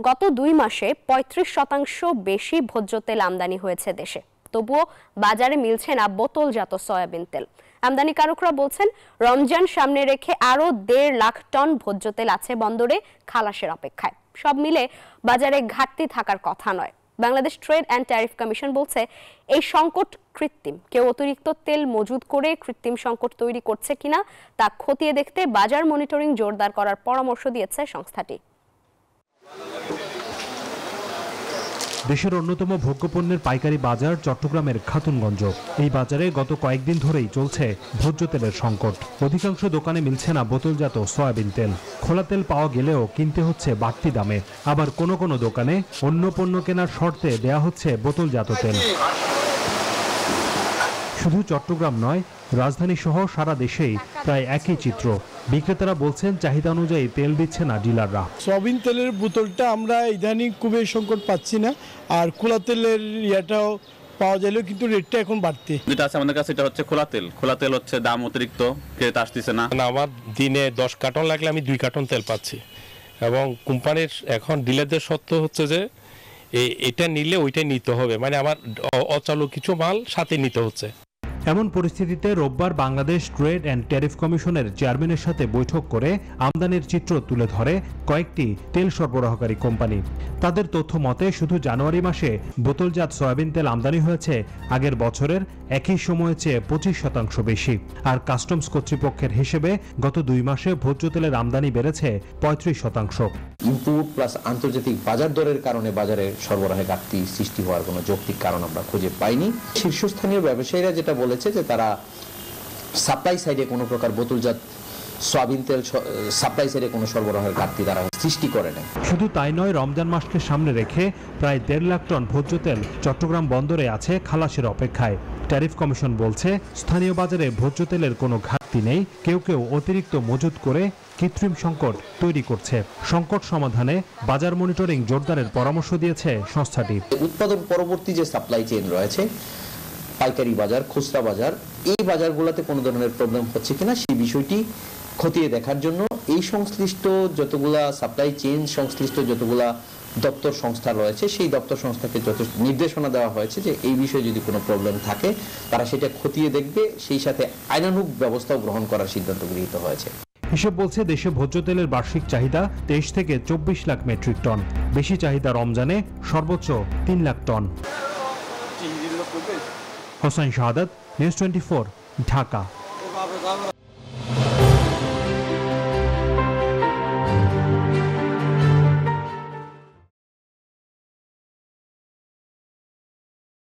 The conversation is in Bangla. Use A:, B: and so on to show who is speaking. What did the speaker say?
A: গত 2 মাসে 35% বেশি ভোজ্য তেল আমদানি হয়েছে দেশে। তবুও বাজারে মিলছে না বোতলজাত সয়াবিন তেল। আমদানিকারকরা বলছেন, রমজান সামনে রেখে আরও 1.5 লাখ টন ভোজ্য তেল আছে বন্দরে খালাসের অপেক্ষায়। সব মিলে বাজারে ঘাটতি থাকার কথা নয়। Bangladesh trade and tariff commission বলছে, এই সংকট কৃত্রিম। কেউ অতিরিক্ত তেল মজুদ করে কৃত্রিম সংকট তৈরি করছে কিনা তা খতিয়ে দেখতে বাজার মনিটরিং জোরদার করার পরামর্শ দিয়েছে সংস্থাটি।
B: দেশের অন্যতম ভোগ্যপণ্যের পাইকারি বাজার চট্টগ্রামের খাতুনগঞ্জ। এই বাজারে গত কয়েকদিন ধরেই চলছে ভোজ্য তেলের সংকট। অধিকাংশ দোকানে মিলছে না বোতলজাত সয়াবিন তেল। খোলা তেল পাওয়া গেলেও কিনতে হচ্ছে বাড়তি দামে। আবার কোনো কোনো দোকানে অন্য পণ্য কেনার শর্তে দেয়া হচ্ছে বোতলজাত তেল। শুধু চট্টগ্রাম নয়, রাজধানী সহ সারা দেশেই প্রায় একই চিত্র। বিক্রেতারা বলছেন, চাহিদা অনুযায়ী তেল দিচ্ছে না ডিলাররা।
C: সয়াবিন তেলের বোতলটা আমরা ইদানিং খুবই সংকট পাচ্ছি না, আর খোলা তেলের ইয়াটাও পাওয়া গেলেও কিন্তু রেটটা এখন বাড়তে।
D: যেটা আছে আমাদের কাছে, এটা হচ্ছে খোলা তেল। খোলা তেল হচ্ছে দাম অতিরিক্ত, ক্রেতা আসতেছে না।
E: আমার দিনে 10 কার্টন লাগলে আমি 2 কার্টন তেল পাচ্ছি, এবং কোম্পানির এখন ডিলারদের সত্য হচ্ছে যে এটা নিলে ওইটাই নিতে হবে, মানে আমার অচালু কিছু মাল সাথে নিতে হচ্ছে।
B: এমন পরিস্থিতিতে রোববার বাংলাদেশ ট্রেড অ্যান্ড ট্যারিফ কমিশনের চেয়ারম্যানের সাথে বৈঠক করে আমদানির চিত্র তুলে ধরে কয়েকটি তেল সরবরাহকারী কোম্পানি। তাদের তথ্য মতে শুধু জানুয়ারি মাসে বোতলজাত সয়াবিন তেল আমদানি হয়েছে আগের বছরের একই সময়ের চেয়ে 25% বেশি। আর কাস্টমস কর্তৃপক্ষের হিসেবে গত 2 মাসে ভোজ্য তেলের আমদানি বেড়েছে 35%।
F: ইনপুট প্লাস আন্তর্জাতিক বাজার দরের কারণে বাজারে সরবরাহে ঘাটতি সৃষ্টি হওয়ার কোনো যৌক্তিক কারণ আমরা খুঁজে পাইনি। শীর্ষস্থানীয় ব্যবসায়ীরা যেটা বলেছে যে তারা সাপ্লাই সাইডে কোনো প্রকার বোতলজাত সয়াবিন তেল সাপ্লাই সাইডে কোনো সরবরাহের ঘাটতি তারা সৃষ্টি করে না।
B: শুধু তাই নয়, রমজান মাসকে সামনে রেখে প্রায় 1.5 লাখ টন ভোজ্য তেল চট্টগ্রাম বন্দরে আছে খালাসের অপেক্ষায়। ট্যারিফ কমিশন বলছে, স্থানীয় বাজারে ভোজ্য তেলের কোনো ঘাটতি নেই। কেউ কেউ অতিরিক্ত মজুত করে কৃত্রিম সংকট তৈরি করছে। সংকট সমাধানে বাজার মনিটরিং জোরদারের পরামর্শ দিয়েছে সংস্থাটি।
F: উৎপাদন পরবর্তী যে সাপ্লাই চেইন রয়েছে, পাইকারি বাজার, খুচরা বাজার, এই বাজারগুলোতে কোনো ধরনের প্রবলেম হচ্ছে কিনা সেই বিষয়টি খতিয়ে দেখার জন্য এই সংশ্লিষ্ট যতগুলা সাপ্লাই চেইন সংশ্লিষ্ট যতগুলা দপ্তর সংস্থা রয়েছে, সেই দপ্তর সংস্থাকে যত নির্দেশনা দেওয়া হয়েছে যে এই বিষয়ে যদি কোনো প্রবলেম থাকে তারা সেটা খতিয়ে দেখবে, সেই সাথে আইনানুগ ব্যবস্থাও গ্রহণ করার সিদ্ধান্ত গৃহীত হয়েছে।
B: হিসেব বলছে, দেশে ভোজ্য তেলের বার্ষিক চাহিদা 23 থেকে 24 লাখ মেট্রিক টন। বেশি চাহিদা রমজানে সর্বোচ্চ 3 লাখ টন। হোসেন শাহাদাত, নিউজ 24, ঢাকা।